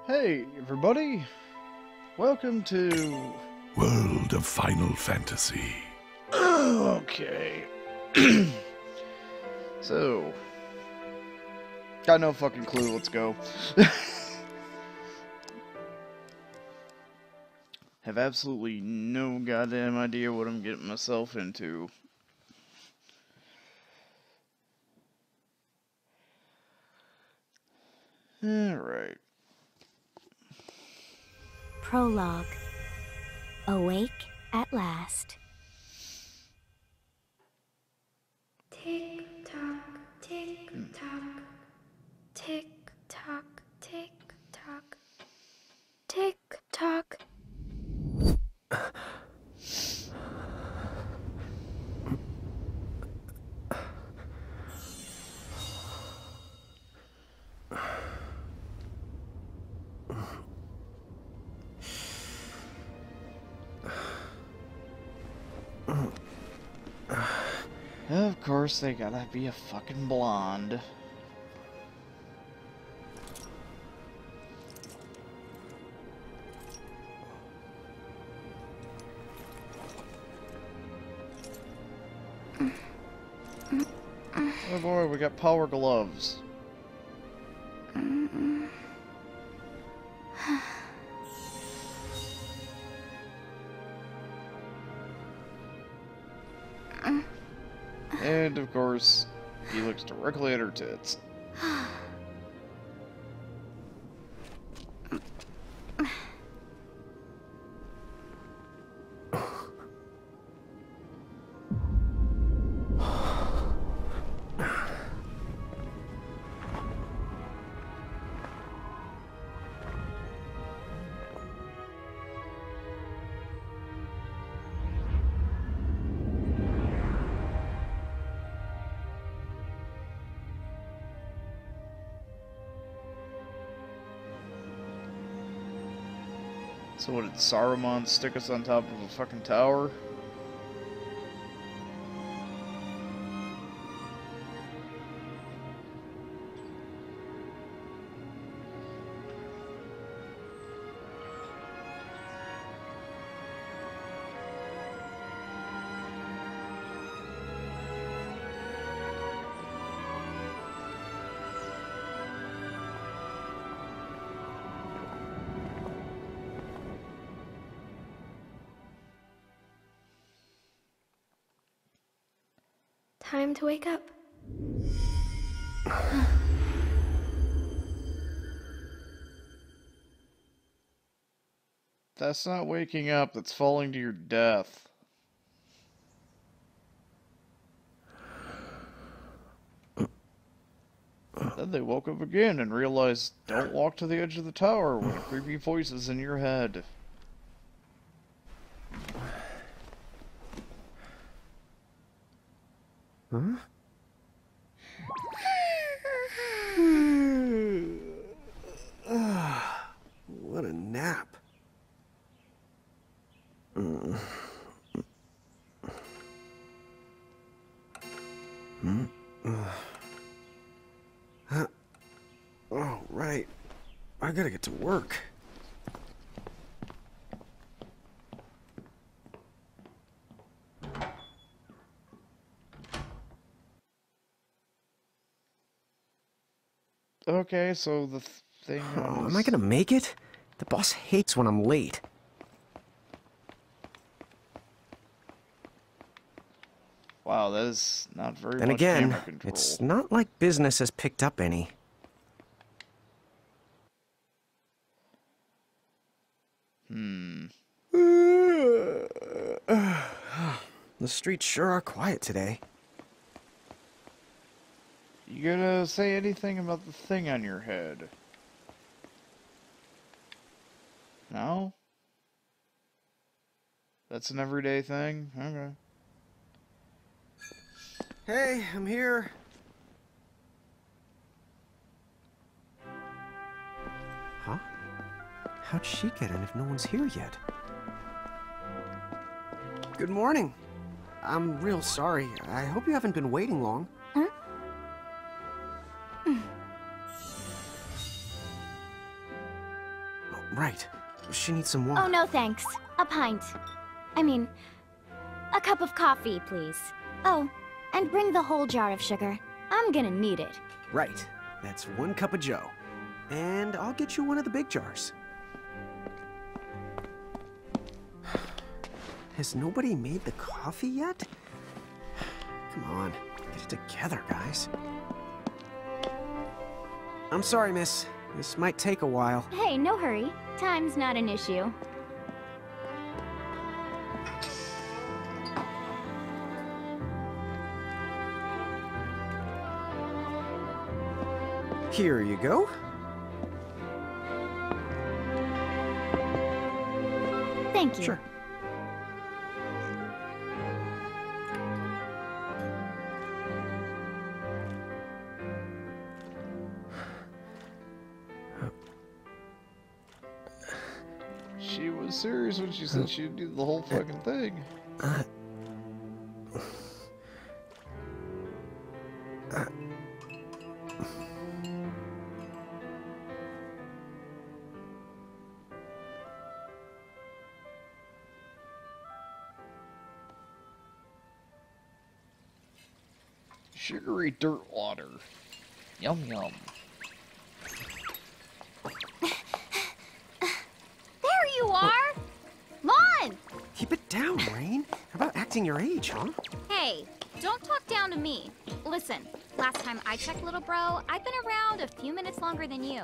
Hey, everybody! Welcome to... World of Final Fantasy. Okay. So... Got no fucking clue, let's go. Have absolutely no goddamn idea what I'm getting myself into. Alright. Prologue. Awake at last. Tick tock, tick tock, tick tock, tick tock, tick tock. Of course, they gotta be a fucking blonde. Oh boy, we got power gloves. And of course, he looks directly at her tits. So what, did Saruman stick us on top of a fucking tower? Time to wake up. That's not waking up, that's falling to your death. Then they woke up again and realized, don't walk to the edge of the tower with creepy voices in your head. Huh? What a nap. Oh, right. I gotta get to work. Okay, so the thing Oh, was... am I gonna make it? The boss hates when I'm late. Wow, that is not very Then much again, camera control. it's not like business has picked up any. The streets sure are quiet today. You gonna say anything about the thing on your head? No? That's an everyday thing? Okay. Hey, I'm here. Huh? How'd she get in if no one's here yet? Good morning. I'm real sorry. I hope you haven't been waiting long. Huh? right. She needs some water. Oh, no thanks. A pint. I mean, a cup of coffee, please. Oh, and bring the whole jar of sugar. I'm gonna need it. Right. That's 1 cup of joe. And I'll get you one of the big jars. Has nobody made the coffee yet? Come on, get it together, guys. I'm sorry, miss. This might take a while. Hey, no hurry. Time's not an issue. Here you go. Thank you. Sure. She was serious when she said she'd do the whole fucking thing. Sugary dirt water. Yum yum. There you are! Lon! Keep it down, Rain. How about acting your age, huh? Hey, don't talk down to me. Listen, last time I checked, little bro, I've been around a few minutes longer than you.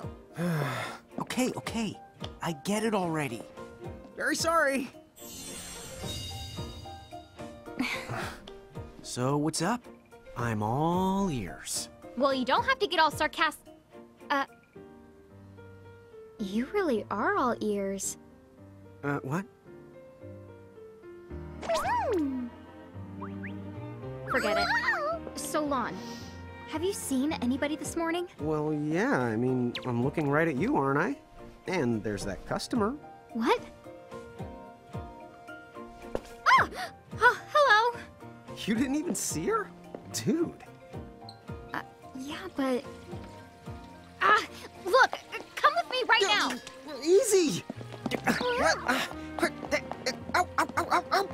Okay, okay. I get it already. Very sorry. So, what's up? I'm all ears. Well, you don't have to get all sarcastic. You really are all ears. What? Forget it. So, Lon, have you seen anybody this morning? Well, yeah, I mean, I'm looking right at you, aren't I? And there's that customer. What? Hello. You didn't even see her? Dude. Yeah, but... look, come with me right now. Easy! Ow, ow, ow, ow, ow.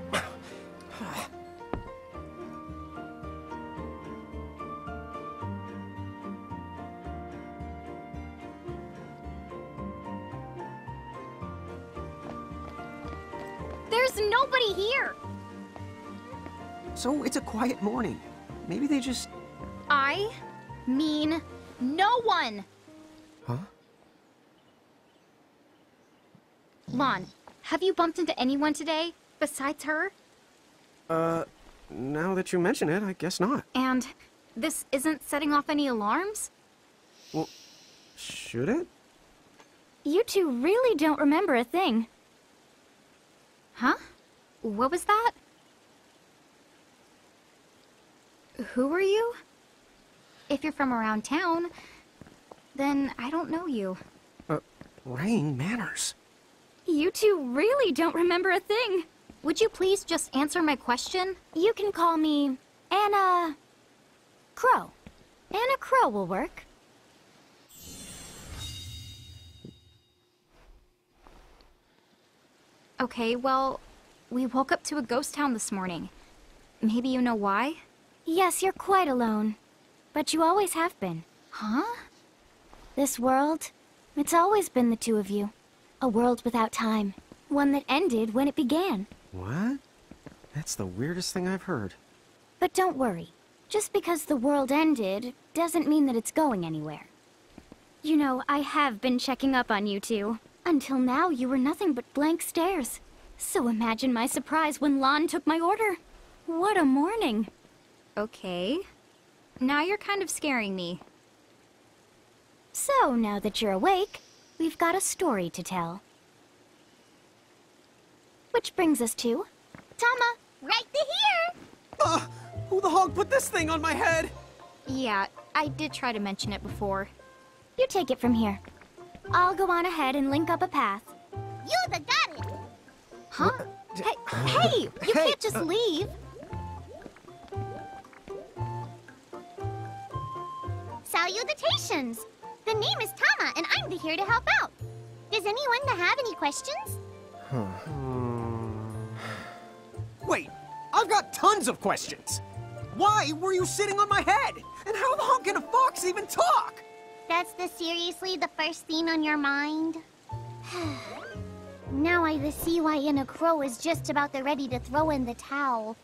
There's nobody here. So it's a quiet morning. Maybe they just... I mean no one. Huh? Lon, have you bumped into anyone today besides her? Now that you mention it, I guess not. And this isn't setting off any alarms? Well, should it? You two really don't remember a thing. Huh? What was that? Who are you? If you're from around town, then I don't know you. Rain manners. You two really don't remember a thing. Would you please just answer my question? You can call me Anna Crow. Anna Crow will work. Okay, well, we woke up to a ghost town this morning. Maybe you know why? Yes, you're quite alone. But you always have been. Huh? This world, it's always been the two of you. A world without time. One that ended when it began. What? That's the weirdest thing I've heard. But don't worry. Just because the world ended doesn't mean that it's going anywhere. You know, I have been checking up on you two. Until now, you were nothing but blank stares. So imagine my surprise when Lon took my order. What a morning. Okay. Now you're kind of scaring me. So, now that you're awake, we've got a story to tell. Which brings us to... Tama, right to here! Who the hog put this thing on my head? Yeah, I did try to mention it before. You take it from here. I'll go on ahead and link up a path. You the got it! Huh? Hey, you can't just leave. Salutations! The name is Tama, and I'm here to help out. Does anyone have any questions? Wait, I've got tons of questions. Why were you sitting on my head? And how long can a fox even talk? That's seriously the first thing on your mind? Now I see why Inna Crow is just about ready to throw in the towel.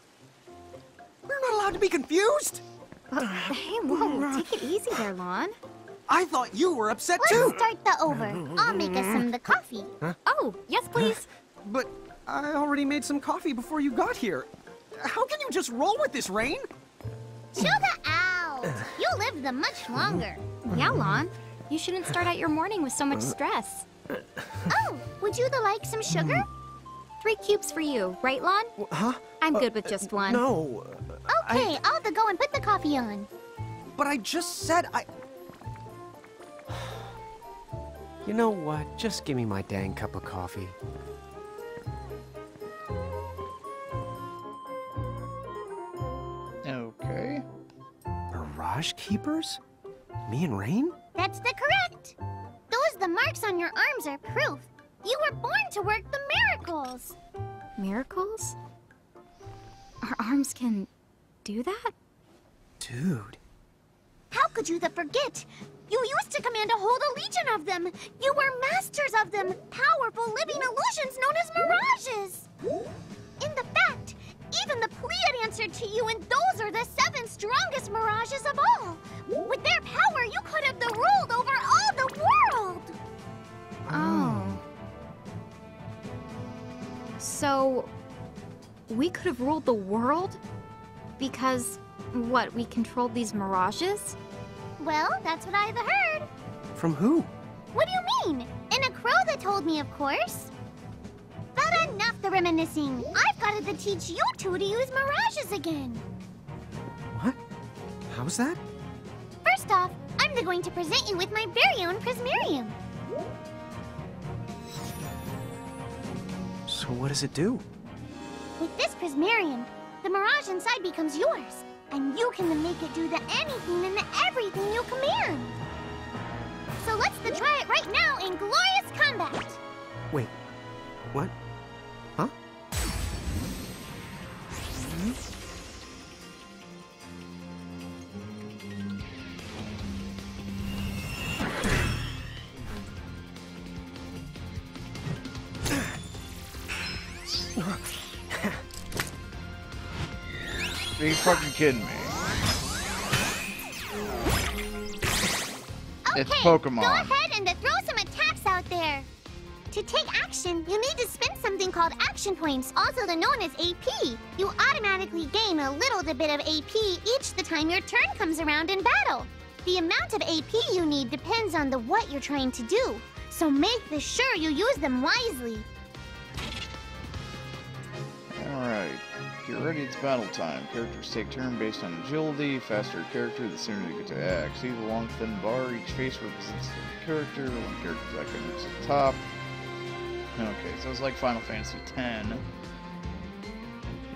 We're not allowed to be confused. Hey, whoa, take it easy there, Lon. I thought you were upset Let's too. start the over. I'll make us some of the coffee. Oh, yes, please. But I already made some coffee before you got here. How can you just roll with this, Rain? Chill the out. You'll live them much longer. Yeah, Lon. You shouldn't start out your morning with so much stress. Oh, would you like some sugar? 3 cubes for you, right, Lon? Huh? I'm good with just one. No. Okay, I'll go and put the coffee on. But I just said I... You know what? Just give me my dang cup of coffee. Okay. Mirage Keepers? Me and Rain? That's correct. The marks on your arms are proof. You were born to work the miracles. Miracles? Our arms can do that? Dude. How could you forget? You used to command a whole legion of them. You were masters of them, powerful living illusions known as mirages. In the fact, even the Pleiad answered to you, and those are the 7 strongest mirages of all. With their power, you could have ruled over all the world. Oh. So, we could have ruled the world? Because, what, we controlled these mirages? Well, that's what I've heard. From who? What do you mean? In a crow that told me, of course. But enough the reminiscing. I've got to teach you two to use mirages again. What? How's that? First off, I'm going to present you with my very own Prismarium. So what does it do? With this Prismarium, the mirage inside becomes yours. And you can make it do the anything and the everything you command. So let's try it right now in glorious combat. Wait. What? Huh? Are you fucking kidding me? It's Okay, Pokemon. go ahead and throw some attacks out there. To take action, you need to spend something called action points, also known as AP. You automatically gain a little bit of AP each the time your turn comes around in battle. The amount of AP you need depends on what you're trying to do, so make sure you use them wisely. Alright. Get ready, it's battle time. Characters take turn based on agility. Faster a character, the sooner they get to act. See the long thin bar, each face represents a character. One character's icon is at the top. Okay, so it's like Final Fantasy X. You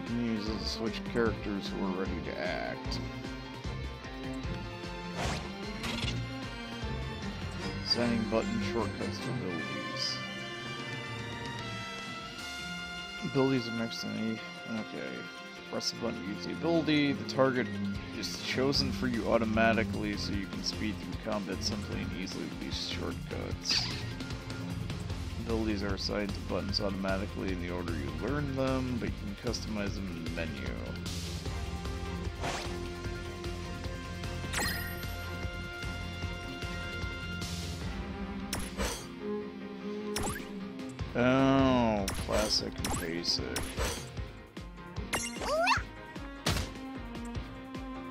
can use it to switch characters who are ready to act. Setting button shortcuts to abilities. Abilities are next to me. Okay. Press the button to use the ability. The target is chosen for you automatically so you can speed through combat simply and easily with these shortcuts. Abilities are assigned to buttons automatically in the order you learn them, but you can customize them in the menu. Oh, classic and basic.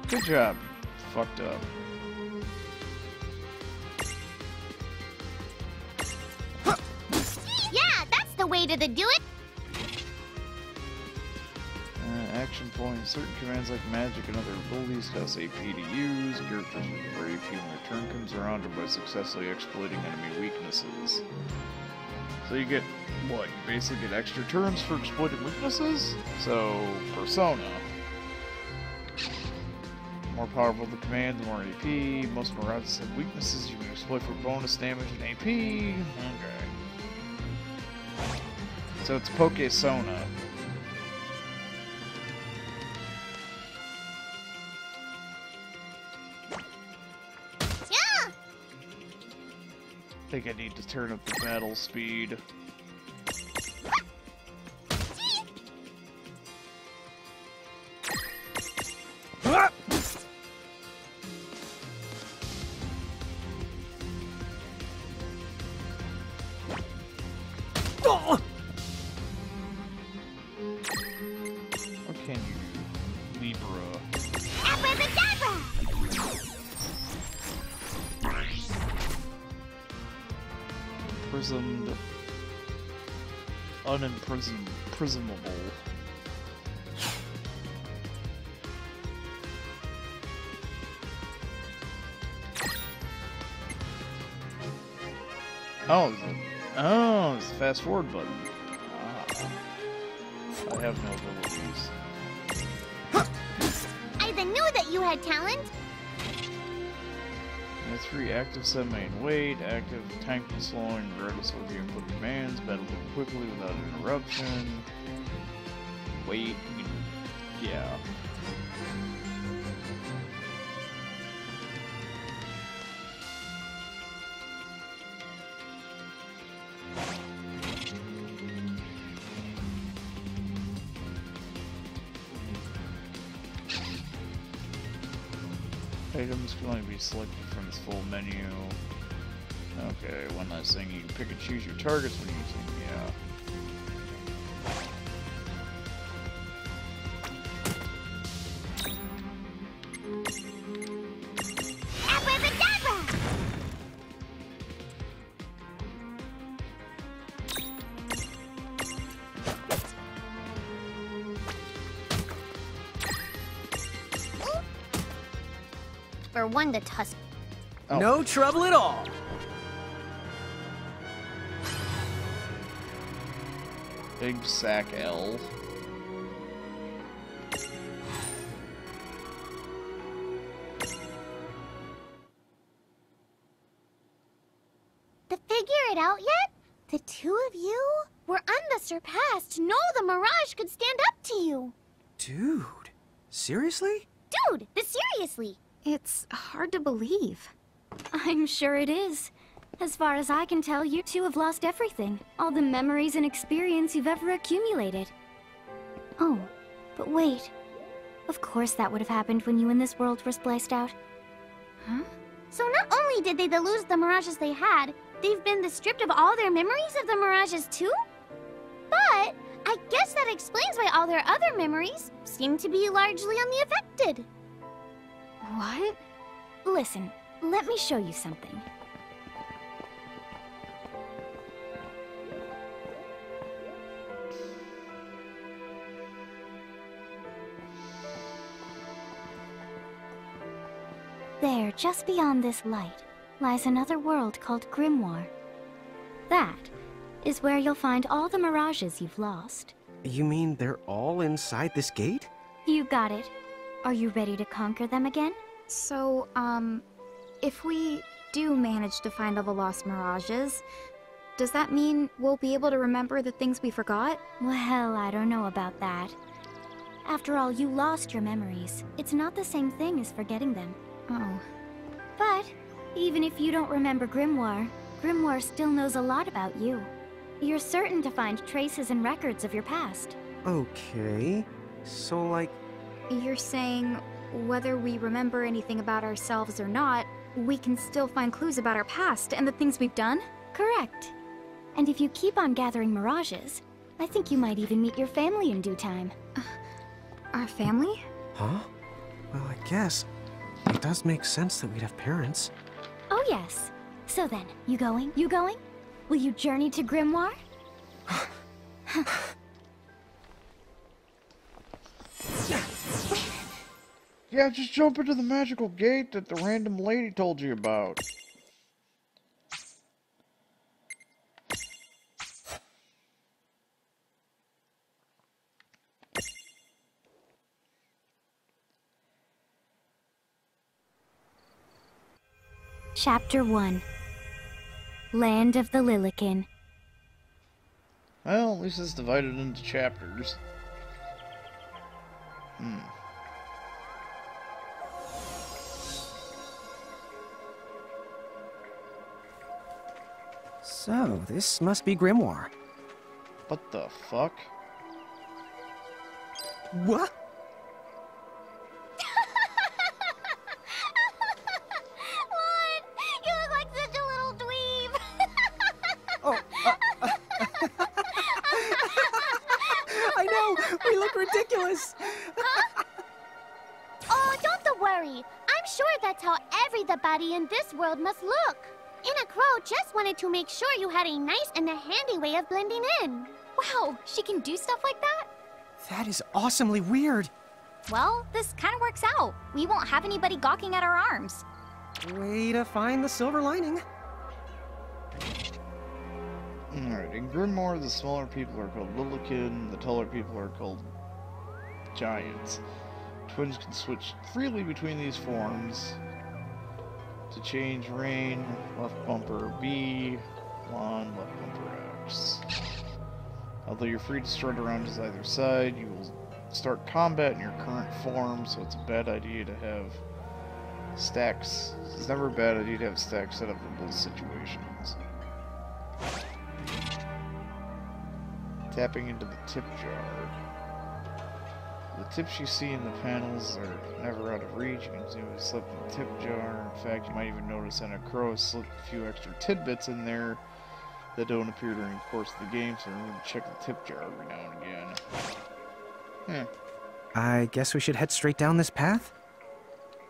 Good job. Fucked up. Yeah, that's the way to do it. Action points. Certain commands like magic and other abilities cost AP to use. Characters with more AP when their turn comes around or by successfully exploiting enemy weaknesses. So you get, what, you basically get extra turns for exploiting weaknesses? So, Persona. The more powerful the command, the more AP. Most mirages have weaknesses you can exploit for bonus damage and AP. Okay. So it's Pokesona. Yeah! I think I need to turn up the battle speed. What can you do? Libra. Abracadabra! Prismed. Prismable. Oh, is it? Oh, it's the fast forward button. Ah. I have no abilities. I then knew that you had talent. And 3 active set main wait, active time slowing regardless of your input commands, battle quickly without interruption. Wait, yeah. Items can only be selected from this full menu. Okay, one last thing, you can pick and choose your targets when using, yeah. Abracadabra! For one to tusk. Oh. No trouble at all. Big Sack L. To figure it out yet? The two of you were unsurpassed. No, the Mirage could stand up to you. Dude, seriously? Dude, seriously. It's hard to believe. I'm sure it is. As far as I can tell, you two have lost everything. All the memories and experience you've ever accumulated. Oh, but wait. Of course that would have happened when you and this world were spliced out. Huh? So not only did they lose the Mirages they had, they've been stripped of all their memories of the Mirages too? But I guess that explains why all their other memories seem to be largely unaffected. What? Listen, let me show you something. There, just beyond this light, lies another world called Grimoire. That is where you'll find all the Mirages you've lost. You mean they're all inside this gate? You got it. Are you ready to conquer them again? So, if we do manage to find all the lost Mirages, does that mean we'll be able to remember the things we forgot? Well, I don't know about that. After all, you lost your memories. It's not the same thing as forgetting them. Oh. But even if you don't remember Grimoire, Grimoire still knows a lot about you. You're certain to find traces and records of your past. Okay. So, like, You're saying whether we remember anything about ourselves or not, we can still find clues about our past and the things we've done? Correct. And if you keep on gathering Mirages, I think you might even meet your family in due time. Our family? huh? Well, I guess it does make sense that we'd have parents. Oh yes. So then, you going? You going? Will you journey to Grimoire? Yeah, just jump into the magical gate that the random lady told you about. Chapter 1. Land of the Lilikin. Well, at least it's divided into chapters. So, this must be Grimoire. What the fuck? What? What? You look like such a little dweeb. Oh, I know! We look ridiculous! Oh, don't worry. I'm sure that's how everybody in this world must look. Anna Crow just wanted to make sure you had a nice and a handy way of blending in. Wow, she can do stuff like that? That is awesomely weird. Well, this kind of works out. We won't have anybody gawking at our arms. Way to find the silver lining. Alright, in Grimoire, the smaller people are called Littlekin, the taller people are called Giants. Twins can switch freely between these forms. To change rain, left bumper B, lawn, left bumper X. Although you're free to strut around to either side, you will start combat in your current form, so it's a bad idea to have stacks. It's never a bad idea to have stacks set up for both situations. Tapping into the tip jar. The tips you see in the panels are never out of reach. You can see who slipped in the tip jar. In fact, you might even notice Anna Crow has slipped a few extra tidbits in there that don't appear during the course of the game, so remember to check the tip jar every now and again. I guess we should head straight down this path?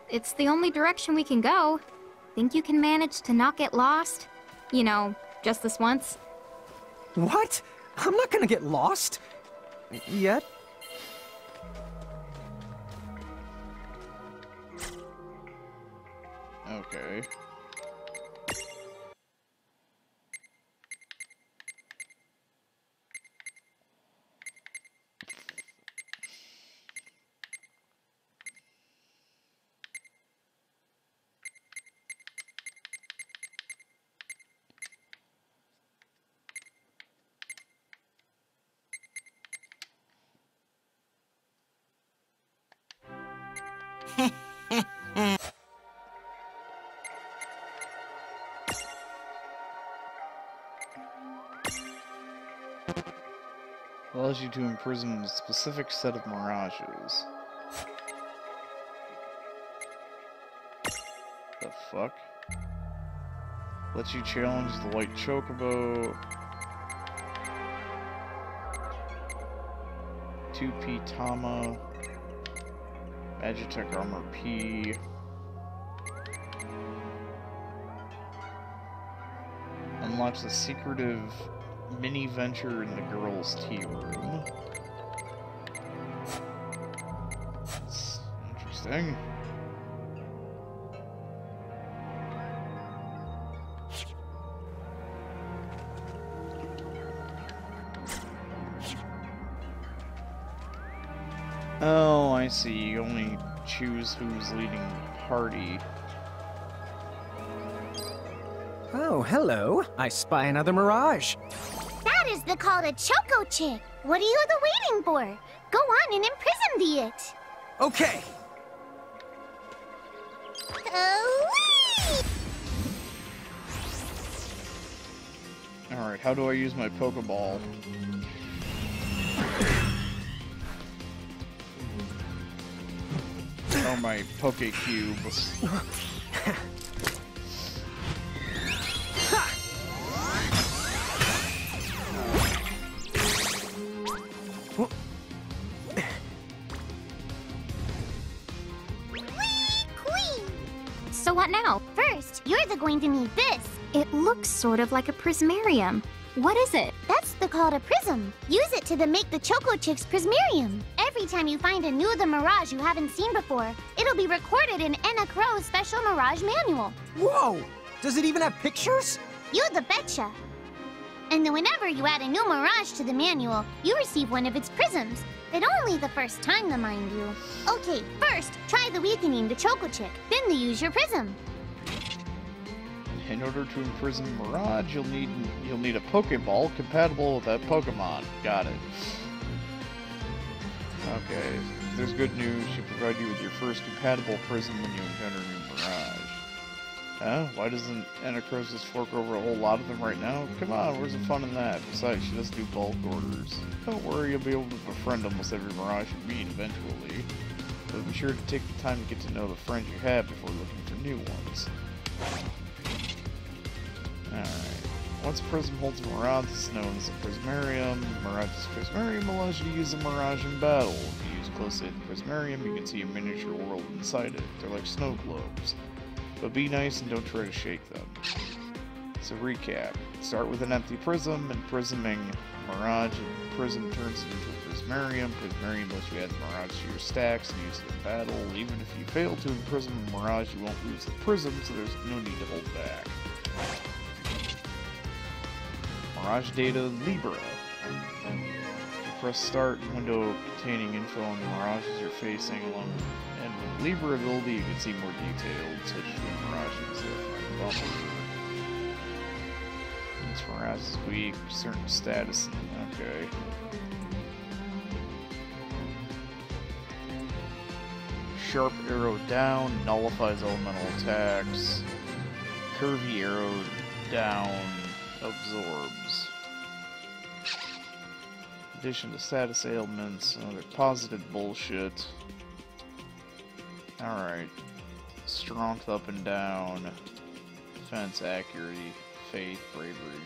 It's the only direction we can go. Think you can manage to not get lost? You know, just this once? What? I'm not gonna get lost. Yet? Okay. Allows you to imprison a specific set of mirages. The fuck? Lets you challenge the white chocobo. 2P Tama. Magitech Armor P. Unlocks a secretive mini venture in the girls' tea room. That's interesting. Oh, I see. You only choose who's leading the party. Oh, hello. I spy another mirage. That is the call to Choco Chick. What are you waiting for? Go on and imprison the it. Okay. Alright, how do I use my Pokeball? Or my Pokecube. So what now? First, you're going to need this. It looks sort of like a prismarium. What is it? That's the call to Prism. Use it to make the Choco Chick's Prismarium. Every time you find a new the Mirage you haven't seen before, it'll be recorded in Anna Crow's special Mirage manual. Whoa! Does it even have pictures? You the betcha. And then whenever you add a new Mirage to the manual, you receive one of its prisms. But only the first time, though, mind you. Okay, first, try the weakening the Choco Chick, then use your prism. In order to imprison Mirage, you'll need a Pokeball compatible with that Pokemon. Got it. Okay, there's good news. She'll provide you with your first compatible prism when you encounter a new Mirage. Huh? Why doesn't Anacrosis fork over a whole lot of them right now? Come on, where's the fun in that? Besides, she doesn't do bulk orders. Don't worry, you'll be able to befriend almost every Mirage you meet eventually. But be sure to take the time to get to know the friends you have before looking for new ones. Alright. Once a prism holds a Mirage, it's known as a Prismarium. Mirage's Prismarium allows you to use a Mirage in battle. If you use closely to the Prismarium, you can see a miniature world inside it. They're like snow globes. But be nice and don't try to shake them. So recap. Start with an empty prism, and prisming Mirage, and prism turns it into a Prismarium. Prismarium lets you add the Mirage to your stacks and use it in battle. Even if you fail to imprison a Mirage, you won't lose the prism, so there's no need to hold back. Mirage data Libra. You press start window containing info on the Mirages you're facing, along and with Libra ability you can see more detailed, such as when Mirages that each Mirage is weak, certain status. Okay. Sharp arrow down nullifies elemental attacks. Curvy arrow down absorbs. In addition to status ailments, other positive bullshit. Alright. Strength up and down. Defense, accuracy, faith, bravery.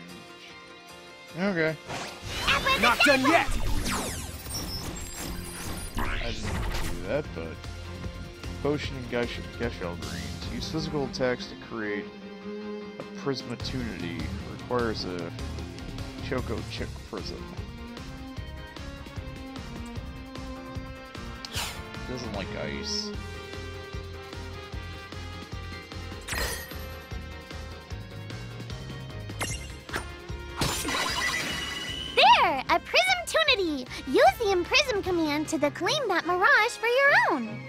Okay. Not done yet! I didn't do that, but... Potion and Geshel Greens. Use physical attacks to create a Prismatunity. Requires a Choco Chick Prism. Doesn't like ice. There! A Prismtunity! Use the Imprism command to claim that Mirage for your own.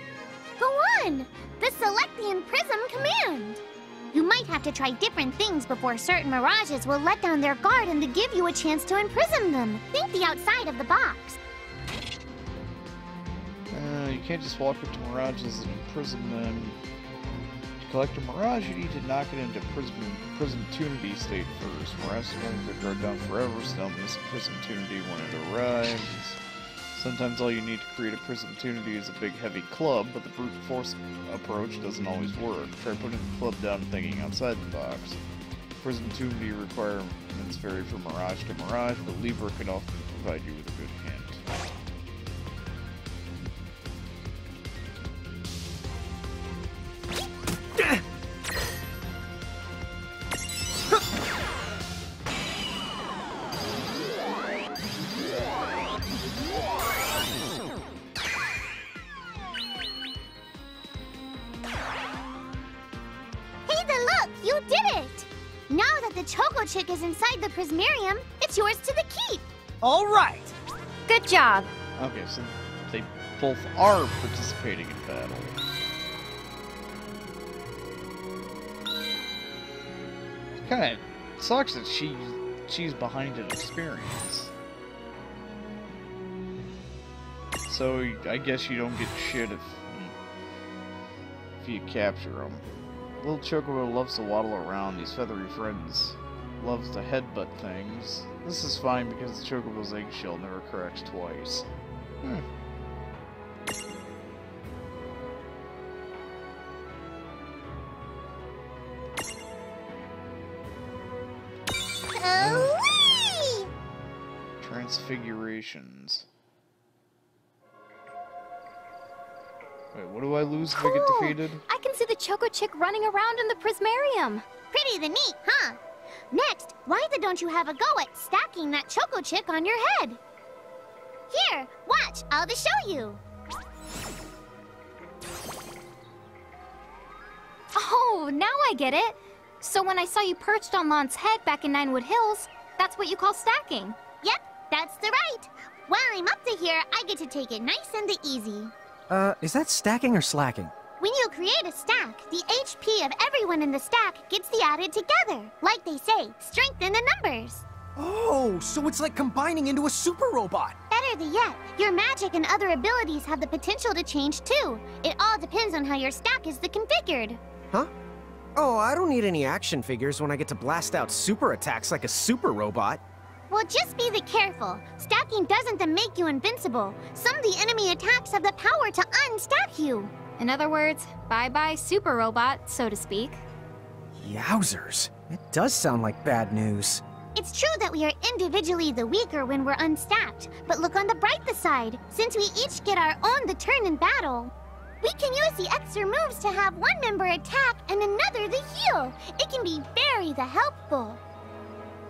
Go on! The Select the Imprism command! You might have to try different things before certain Mirages will let down their guard and to give you a chance to imprison them. Think the outside of the box. You can't just walk up to Mirages and imprison them. To collect a Mirage, you need to knock it into Prismtunity state first. Mirage won't get guard down forever, so don't miss Prismtunity when it arrives. Sometimes all you need to create a Prismtunity is a big heavy club, but the brute force approach doesn't always work. Try putting the club down and thinking outside the box. Prismtunity requirements vary from Mirage to Mirage, but Libra can often provide you with a good hint. Choco Chick is inside the Prismarium. It's yours to the keep. All right. Good job. Okay, so they both are participating in battle. It kind of sucks that she's behind in experience. So I guess you don't get shit if you capture them. Little Chocobo loves to waddle around. These feathery friends loves to headbutt things. This is fine because the Chocobo's eggshell never cracks twice. Transfigurations. Wait, what do I lose if I get defeated? I can see the Choco Chick running around in the Prismarium. Pretty the neat, huh? Next, why don't you have a go at stacking that Choco Chick on your head? Here, watch, I'll just show you. Oh, now I get it. So when I saw you perched on Lon's head back in Ninewood Hills, that's what you call stacking. Yep, that's the right. While I'm up to here, I get to take it nice and easy. Is that stacking or slacking? When you create a stack, the HP of everyone in the stack gets the added together. Like they say, strength in the numbers. Oh, so it's like combining into a super robot. Better yet, your magic and other abilities have the potential to change too. It all depends on how your stack is configured. Huh? Oh, I don't need any action figures when I get to blast out super attacks like a super robot. Well, just be careful. Stacking doesn't make you invincible. Some of the enemy attacks have the power to unstack you. In other words, bye-bye super robot, so to speak. Yowzers. It does sound like bad news. It's true that we are individually the weaker when we're unstacked, but look on the brighter side. Since we each get our own turn in battle, we can use the extra moves to have one member attack and another the heal. It can be very helpful.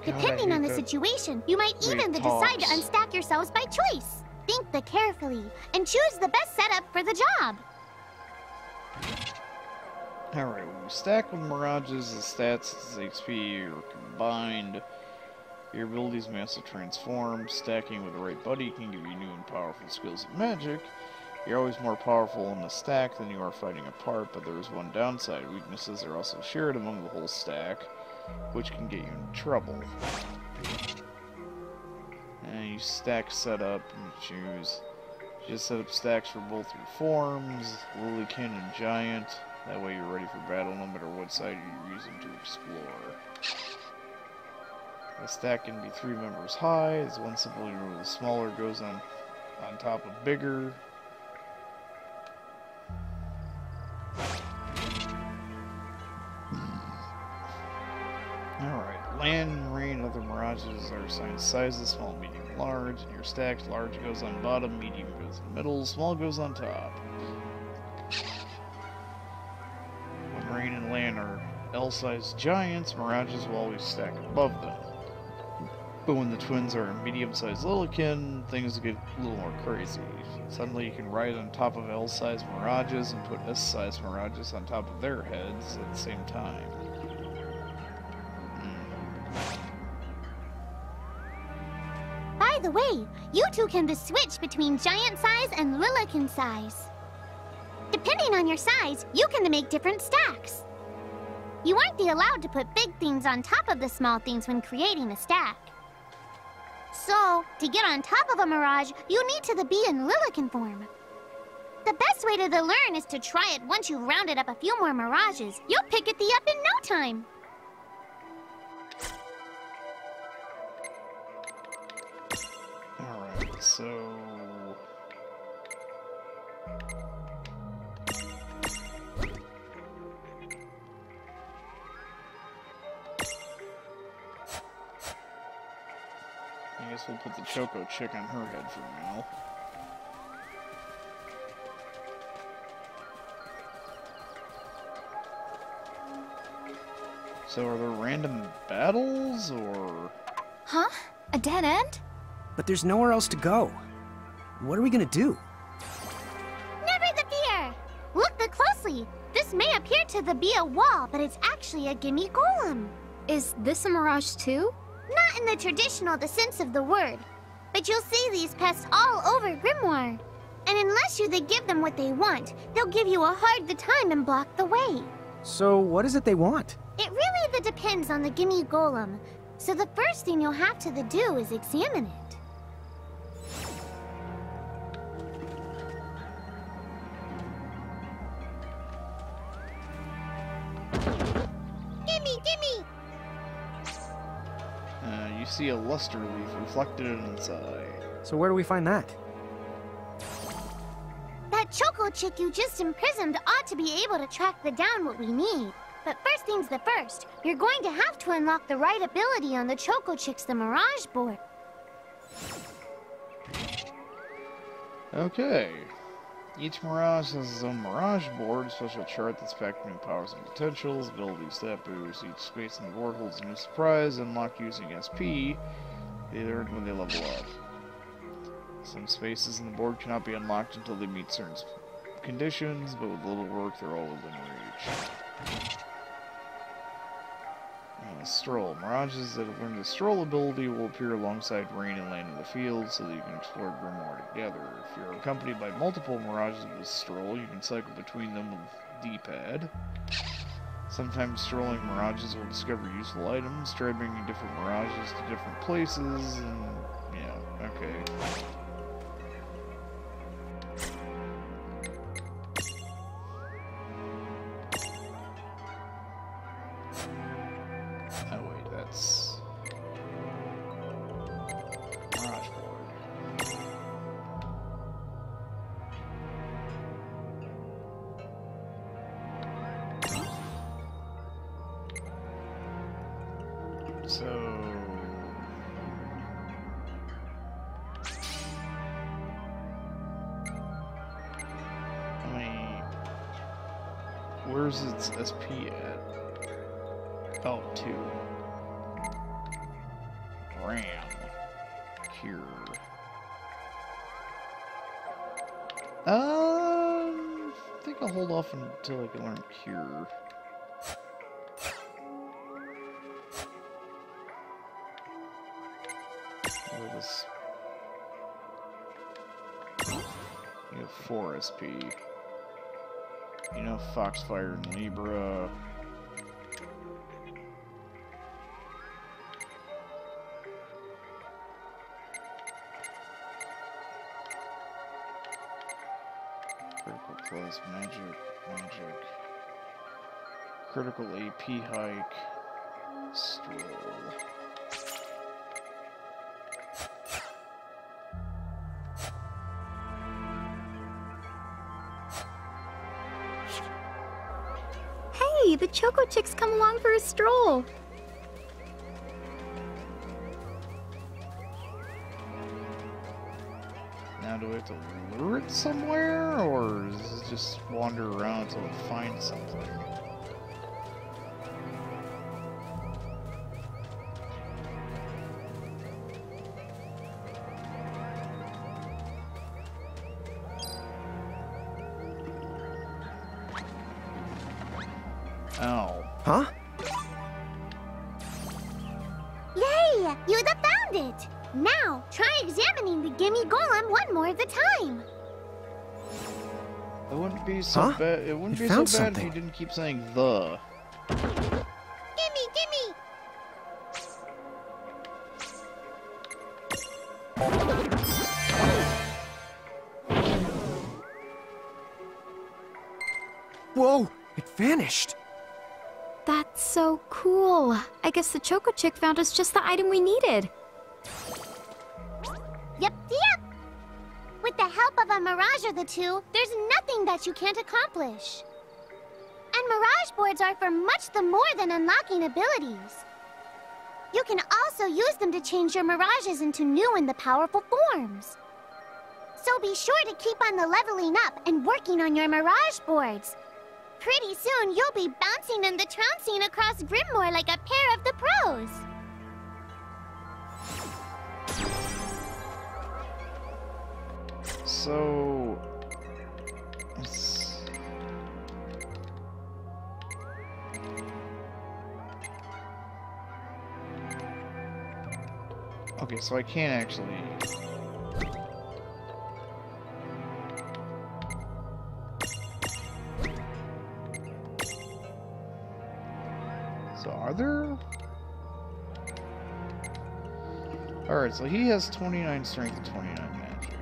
Depending on the situation, you might even decide to unstack yourselves by choice. Think carefully and choose the best setup for the job. Alright, when we stack with Mirages, the stats and XP are combined. Your abilities may also transform. Stacking with the right buddy can give you new and powerful skills of magic. You're always more powerful in the stack than you are fighting apart, but there is one downside. Weaknesses are also shared among the whole stack, which can get you in trouble. And you stack setup and choose. Just set up stacks for both your forms, Lilykin and Giant. That way you're ready for battle no matter what side you're using to explore. The stack can be 3 members high, as one simple rule, the smaller goes on top of bigger. Alright, land, rain, and other mirages are assigned sizes, small, medium, large. In your stacks, large goes on bottom, medium goes in the middle, small goes on top. When rain and land are L-sized giants, mirages will always stack above them. But when the twins are medium-sized Lilykin, things get a little more crazy. Suddenly you can ride on top of L-sized mirages and put S-sized mirages on top of their heads at the same time. By the way, you two can switch between giant size and Lilykin size. Depending on your size, you can make different stacks. You aren't allowed to put big things on top of the small things when creating a stack. So, to get on top of a mirage, you need to be in Lilykin form. The best way to learn is to try it once you've rounded up a few more mirages. You'll pick it up in no time. Alright, so... I guess we'll put the Choco Chick on her head for now. So are there random battles, or...? Huh? A dead end? But there's nowhere else to go. What are we gonna do? Never the fear! Look closely. This may appear to be a wall, but it's actually a gimme golem. Is this a mirage too? Not in the traditional sense of the word, but you'll see these pests all over Grimoire. And unless you give them what they want, they'll give you a hard time and block the way. So what is it they want? It really depends on the gimme golem. So the first thing you'll have to do is examine it. Gimme! You see a luster leaf reflected inside. So where do we find that? That Choco Chick you just imprisoned ought to be able to track down what we need. But first things first, you're going to have to unlock the right ability on the Choco Chick's Mirage board. Okay. Each Mirage has its own Mirage board, a special chart that's packed with new powers and potentials, abilities that boost. Each space in the board holds a new surprise, unlocked using SP. They earn when they level up. Some spaces in the board cannot be unlocked until they meet certain conditions, but with little work, they're all within reach. the Stroll. Mirages that have learned the Stroll ability will appear alongside Rain and land in the field so that you can explore Grimoire together. If you're accompanied by multiple Mirages with Stroll, you can cycle between them with D-pad. Sometimes strolling Mirages will discover useful items, try bringing different Mirages to different places, and yeah, okay. Oh wait, that's Mirage Board. So I mean, where's its SP at? Oh, 2. Ram. Cure. I think I'll hold off until I can learn Cure. What is this? You have 4 SP. You know, Foxfire and Libra. Critical plus magic. Critical AP hike. Stroll. Hey, the Choco Chick's come along for a stroll. Now do I have to lure it somewhere, or does it just wander around until it finds something? Oh. Huh? Yay! You found it! Now, try examining the Gimme Golem one more at a time. It wouldn't be so Huh? bad. It wouldn't You be so found bad if something. you didn't keep saying the. Gimme, gimme! Whoa! It vanished! That's so cool. I guess the Choco Chick found us just the item we needed. Yep. With the help of a Mirage or the two, there's nothing that you can't accomplish. And Mirage boards are for much the more than unlocking abilities. You can also use them to change your Mirages into new and the powerful forms. So be sure to keep on the leveling up and working on your Mirage boards. Pretty soon, you'll be bouncing and the trouncing across Grimoire like a pair of the pros. So. Okay, so I can't actually. So are there? Alright, so he has 29 strength and 29 magic.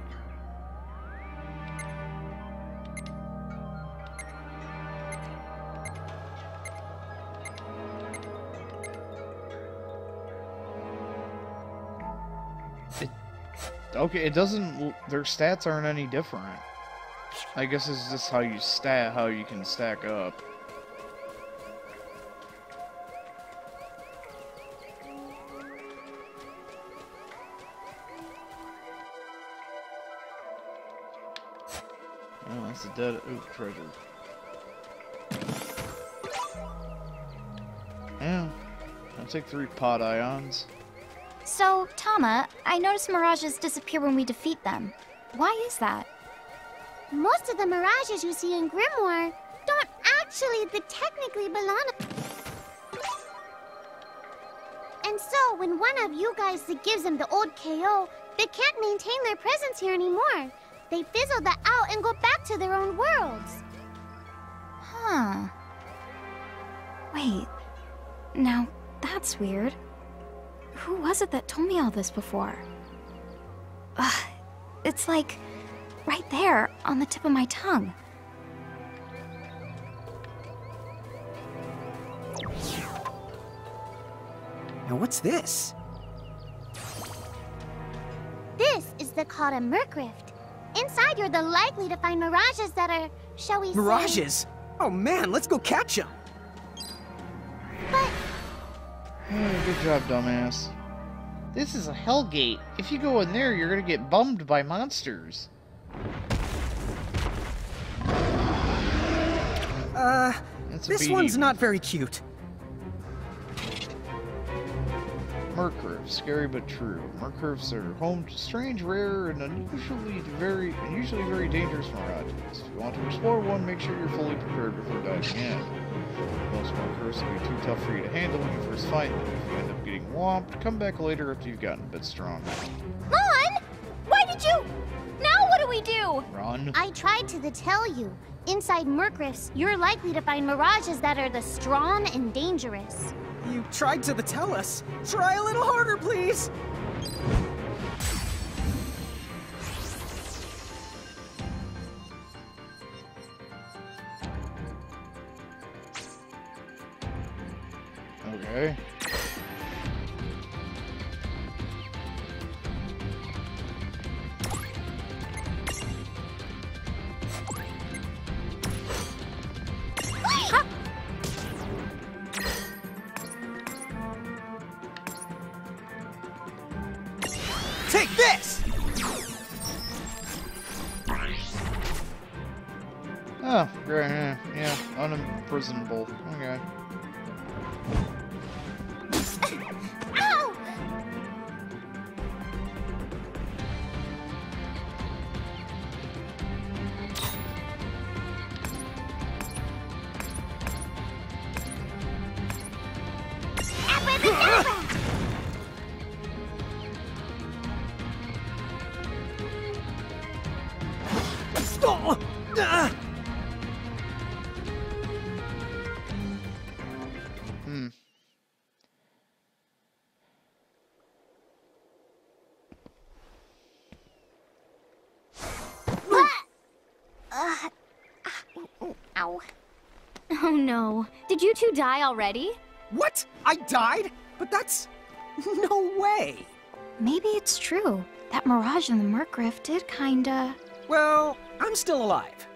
Okay, it doesn't. Their stats aren't any different. I guess it's just how you can stack up. Oh, that's a dead treasure. Yeah, I'll take 3 pod ions. So, Tama, I noticed Mirages disappear when we defeat them. Why is that? Most of the Mirages you see in Grimoire don't actually technically belong. And so, when one of you guys gives them the old KO, they can't maintain their presence here anymore. They fizzle that out and go back to their own worlds. Huh. Wait. Now, that's weird. Who was it that told me all this before? Ugh. It's like right there on the tip of my tongue. Now what's this? This is the Kata Mercrift. Inside, you're the likely to find mirages that are, shall we say... Mirages? Oh man, let's go catch them. But Hey, good job, dumbass. This is a Hellgate. If you go in there, you're gonna get bummed by monsters. This one's not very cute. Mercurves, scary but true. Mercurves are home to strange, rare, and usually very dangerous mirages. If you want to explore one, make sure you're fully prepared before diving in. Most Mercurves will be too tough for you to handle when you first find them. If you end up getting whomped, come back later after you've gotten a bit stronger. Lon! Why did you... Now what do we do? Run. I tried to tell you. Inside Mercrifts, you're likely to find mirages that are the strong and dangerous. You tried to tell us. Try a little harder, please. Okay. Take this! Oh, great. Yeah, unimprisonable. Okay. Ow! Abracadabra! Oh, ah. Ow. Oh no. Did you two die already? What? I died? But that's... no way. Maybe it's true. That mirage in the Mercrift did kinda... Well, I'm still alive.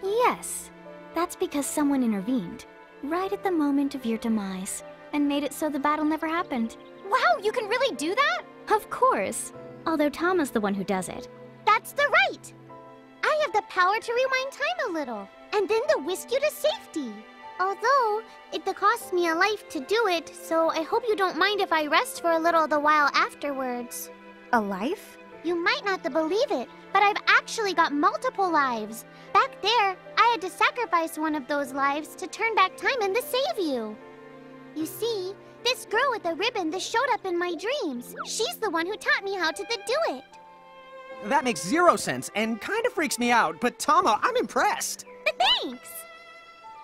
Yes. That's because someone intervened. Right at the moment of your demise. And made it so the battle never happened. Wow, you can really do that? Of course. Although Tama's the one who does it. That's the right. I have the power to rewind time a little, and then to whisk you to safety. Although, it costs me a life to do it, so I hope you don't mind if I rest for a little the while afterwards. A life? You might not believe it, but I've actually got multiple lives. Back there, I had to sacrifice one of those lives to turn back time and to save you. You see, this girl with the ribbon that showed up in my dreams, she's the one who taught me how to do it. That makes 0 sense and kind of freaks me out, but Tama, I'm impressed. Thanks!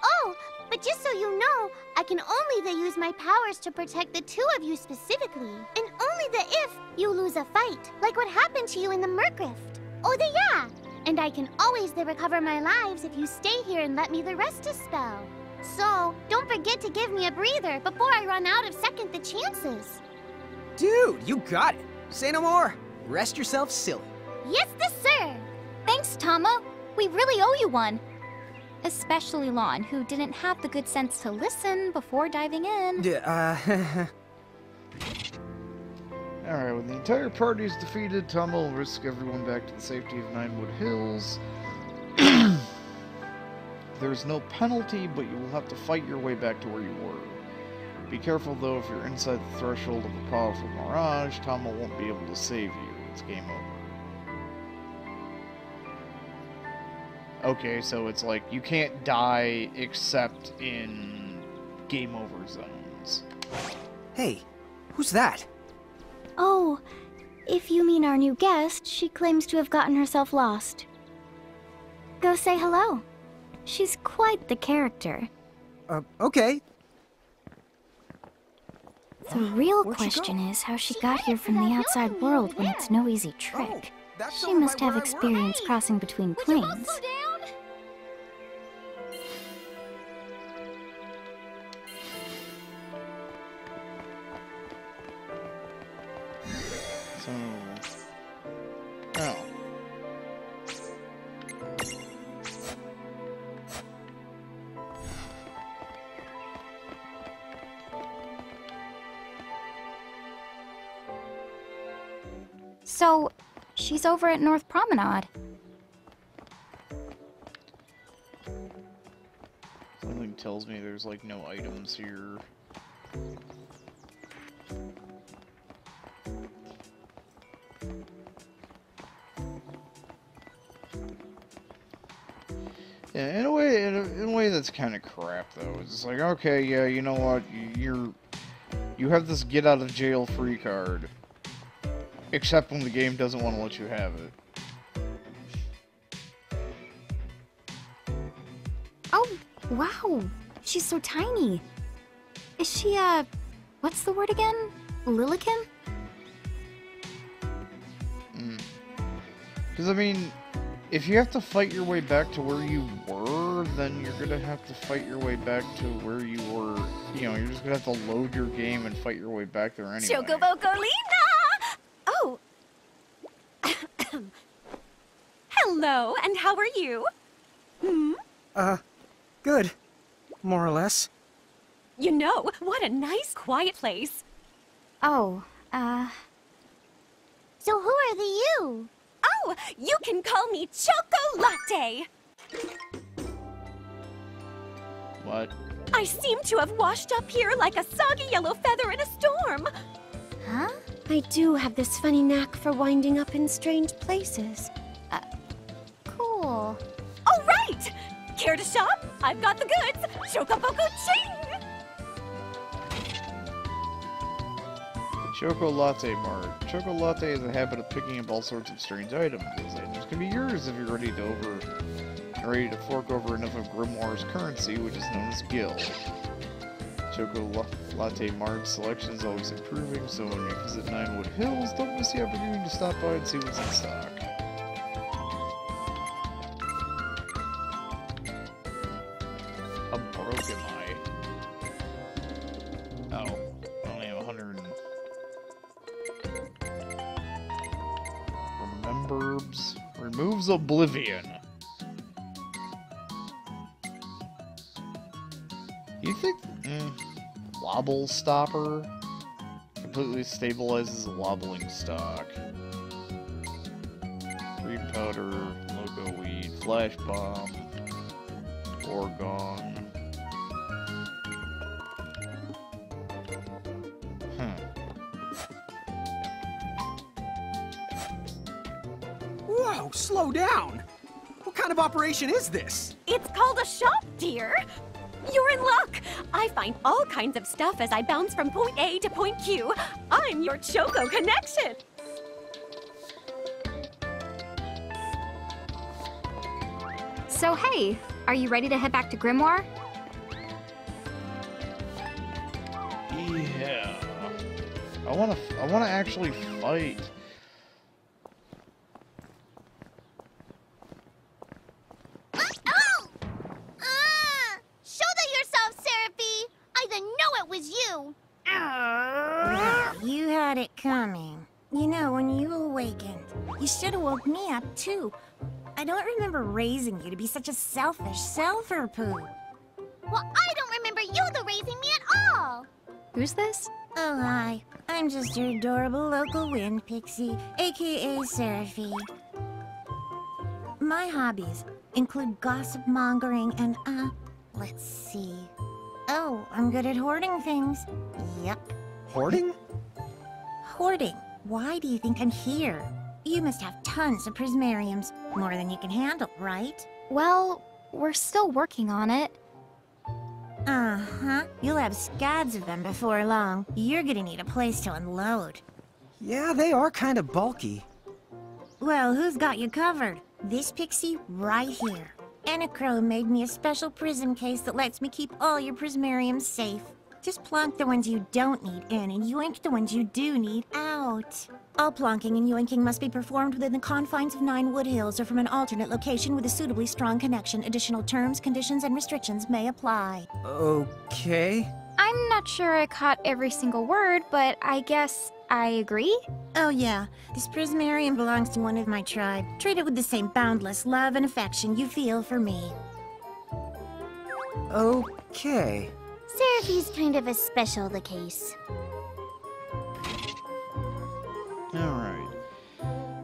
Oh, but just so you know, I can only use my powers to protect the two of you specifically. And only if you lose a fight, like what happened to you in the Mercrift. Oh, yeah! And I can always recover my lives if you stay here and let me rest a spell. So, don't forget to give me a breather before I run out of second chances. Dude, you got it. Say no more. Rest yourself silly. Yes, sir! Thanks, Tama. We really owe you one. Especially Lon, who didn't have the good sense to listen before diving in. Alright, when the entire party is defeated, Tama will risk everyone back to the safety of Ninewood Hills. There's no penalty, but you will have to fight your way back to where you were. Be careful though, if you're inside the threshold of a powerful mirage, Tama won't be able to save you. It's game over. Okay, so it's like, you can't die except in game over zones. Hey, Who's that? Oh, if you mean our new guest, she claims to have gotten herself lost. Go say hello. She's quite the character. Okay. The real Where'd she question go? is how she got here from the outside world when it's no easy trick. That's She over must by have where I work. experience crossing between planes. So... Oh. So, she's over at North Promenade. Something tells me there's like no items here. Yeah, in a way that's kind of crap though. It's like, okay, yeah, you know what? You have this get out of jail free card. Except when the game doesn't want to let you have it. Oh, wow. She's so tiny. Is she, what's the word again? Lilikin? Because, I mean, if you have to fight your way back to where you were, then you're going to have to fight your way back to where you were. You know, you're just going to have to load your game and fight your way back there anyway. Chocobocolina! Oh. Hello, and how are you? Good. More or less. You know, what a nice, quiet place. Oh, So who are the you? Oh, you can call me Choco Latte. What? I seem to have washed up here like a soggy yellow feather in a storm. huh? I do have this funny knack for winding up in strange places. Cool. All right! Care to shop? I've got the goods. Chocoboco Ching! Choco Latte Mart. Choco Latte has a habit of picking up all sorts of strange items. Those items can be yours if you're ready to fork over enough of Grimoire's currency, which is known as Gil. Choco Latte Mart's selection is always improving, so when you visit Ninewood Hills, don't miss the opportunity to stop by and see what's in stock. How broke am I? Oh, I only have 100. Remembers. Removes Oblivion. You think... Wobble Stopper? Completely stabilizes a wobbling stock. Green Powder, Loco Weed, Flash Bomb, Orgone. Whoa, slow down! What kind of operation is this? It's called a shop, dear. You're in luck. I find all kinds of stuff as I bounce from point A to point Q. I'm your Choco connection. So hey, are you ready to head back to Grimoire? Yeah. I wanna actually fight. Oh! Show that yourself, Seraphie! I didn't know it was you! You had it coming. You know, when you awakened, you should have woke me up, too. I don't remember raising you to be such a selfish self-poo. Well, I don't remember you raising me at all! Who's this? Oh, hi. I'm just your adorable local wind pixie, aka Seraphie. My hobbies include gossip mongering and, let's see. Oh, I'm good at hoarding things. Yep. Hoarding? Hoarding. Why do you think I'm here? You must have tons of prismariums. More than you can handle, right? Well, we're still working on it. Uh-huh. You'll have scads of them before long. You're gonna need a place to unload. Yeah, they are kind of bulky. Well, who's got you covered? This pixie right here. Anachrome made me a special prism case that lets me keep all your prismariums safe. Just plonk the ones you don't need in and yoink the ones you do need out. All plonking and yoinking must be performed within the confines of Ninewood Hills or from an alternate location with a suitably strong connection. Additional terms, conditions, and restrictions may apply. Okay. I'm not sure I caught every single word, but I guess I agree? Oh yeah, this prismarium belongs to one of my tribe. Treat it with the same boundless love and affection you feel for me. Okay. Seraphi's kind of a special the case. Alright.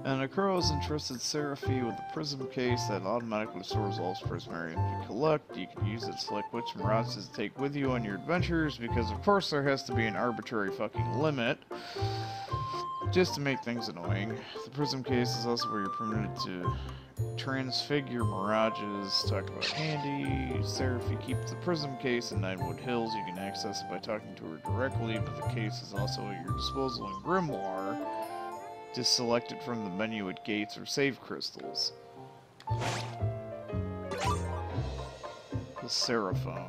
And Akuro has entrusted Seraphi with a prism case that automatically stores all prismariums you collect. You can use it to select which mirages to take with you on your adventures, because of course there has to be an arbitrary fucking limit, just to make things annoying. The prism case is also where you're permitted to transfigure mirages. Talk about handy. Seraphi keeps the prism case in Ninewood Hills. You can access it by talking to her directly, but the case is also at your disposal in Grimoire. Just select it from the menu at gates or save crystals. The Seraphone.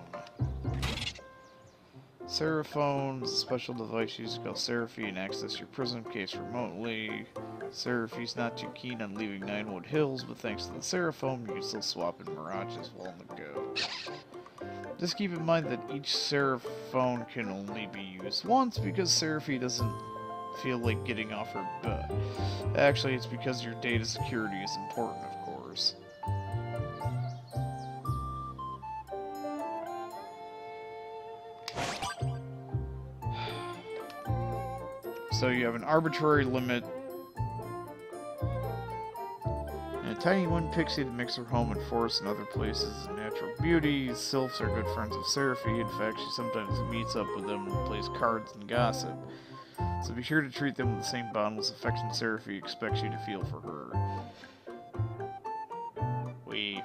Seraphone is a special device used to call Seraphi and access your prism case remotely. Seraphi's not too keen on leaving Ninewood Hills, but thanks to the Seraphone, you can still swap in mirages while on the go. Just keep in mind that each Seraphone can only be used once, because Seraphi doesn't feel like getting off her butt. Actually, it's because your data security is important, of course. So you have an arbitrary limit. And a tiny one pixie that makes her home in forests and other places of natural beauty. Sylphs are good friends of Seraphi. In fact, she sometimes meets up with them and plays cards and gossip. So be sure to treat them with the same boundless affection Seraphi expects you to feel for her. Wait.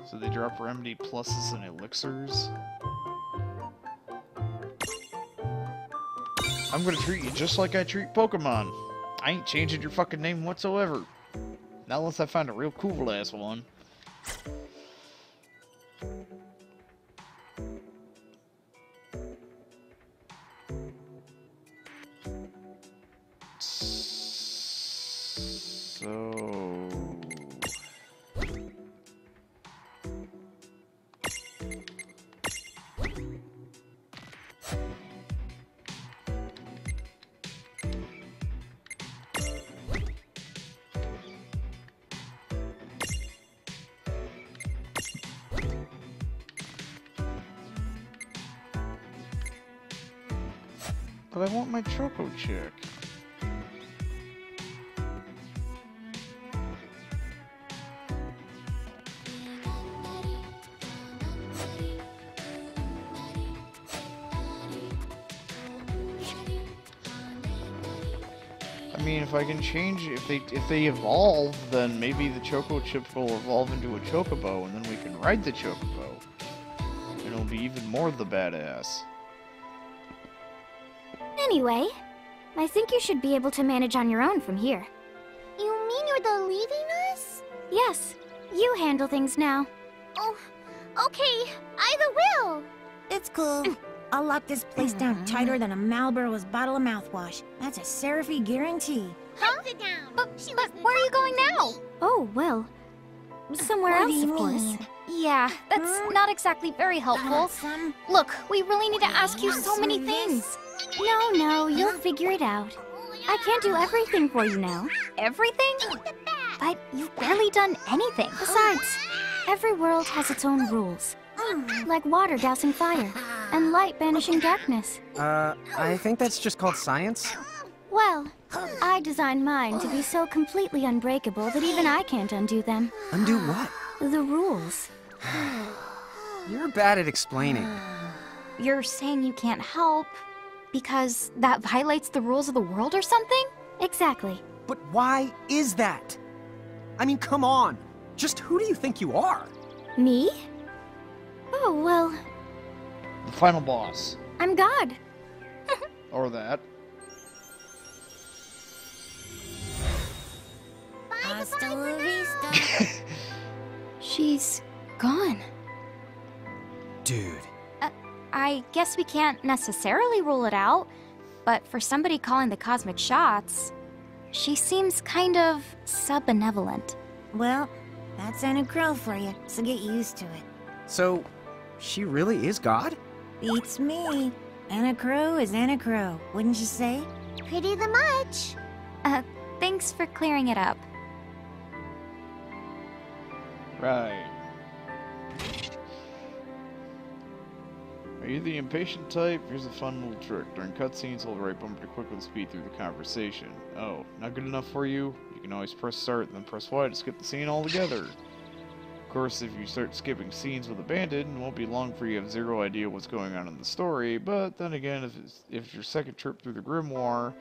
So they drop remedy pluses and elixirs? I'm gonna treat you just like I treat Pokemon. I ain't changing your fucking name whatsoever. Not unless I find a real cool ass one. But I want my Choco Chick. I mean, if I can change, if they evolve, then maybe the Choco Chip will evolve into a Chocobo, and then we can ride the Chocobo. And it'll be even more the badass. Anyway, I think you should be able to manage on your own from here. You mean you're the leaving us? Yes, you handle things now. Oh, okay, either will. It's cool. I'll lock this place down tighter than a Marlboro's bottle of mouthwash. That's a Seraphi guarantee. Huh? Sit down. But where are you going now? Oh, well, somewhere What do else, you of course. mean? Yeah, that's not exactly very helpful. Some... Look, we really need to ask you so many things. No, you'll figure it out. I can't do everything for you now. Everything? But you've barely done anything. Besides, every world has its own rules. Like water dousing fire, and light banishing darkness. I think that's just called science. Well, I designed mine to be so completely unbreakable that even I can't undo them. Undo what? The rules. You're bad at explaining. You're saying you can't help because that violates the rules of the world or something? Exactly. But why is that? I mean, come on. Just who do you think you are? Me? Oh, well, The final boss. I'm God. Or that. Hasta la vista. She's gone. Dude. I guess we can't necessarily rule it out, but for somebody calling the cosmic shots, she seems kind of sub-benevolent. Well, that's Anna Crow for you, so get used to it. So, she really is God? Beats me. Anna Crow is Anna Crow, wouldn't you say? Pretty the much. Thanks for clearing it up. Right. Are you the impatient type? Here's a fun little trick. During cutscenes, hold right bumper to quickly speed through the conversation. Oh, not good enough for you? You can always press start and then press Y to skip the scene altogether. Of course, if you start skipping scenes with a bandit, it won't be long for you to have zero idea what's going on in the story, but then again, if it's your second trip through the Grimoire,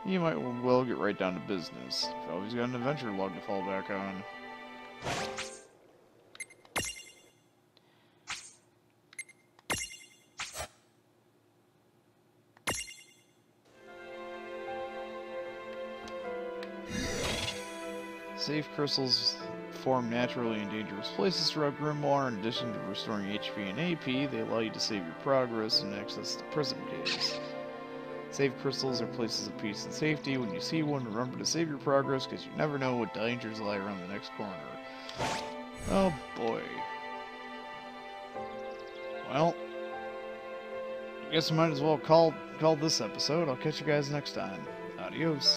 you might well get right down to business. You've always got an adventure log to fall back on. Save crystals form naturally in dangerous places throughout Grimoire. In addition to restoring HP and AP, they allow you to save your progress and access the prison caves. Save crystals are places of peace and safety. When you see one, remember to save your progress, because you never know what dangers lie around the next corner. Oh boy. Well, I guess I might as well call this episode. I'll catch you guys next time. Adios.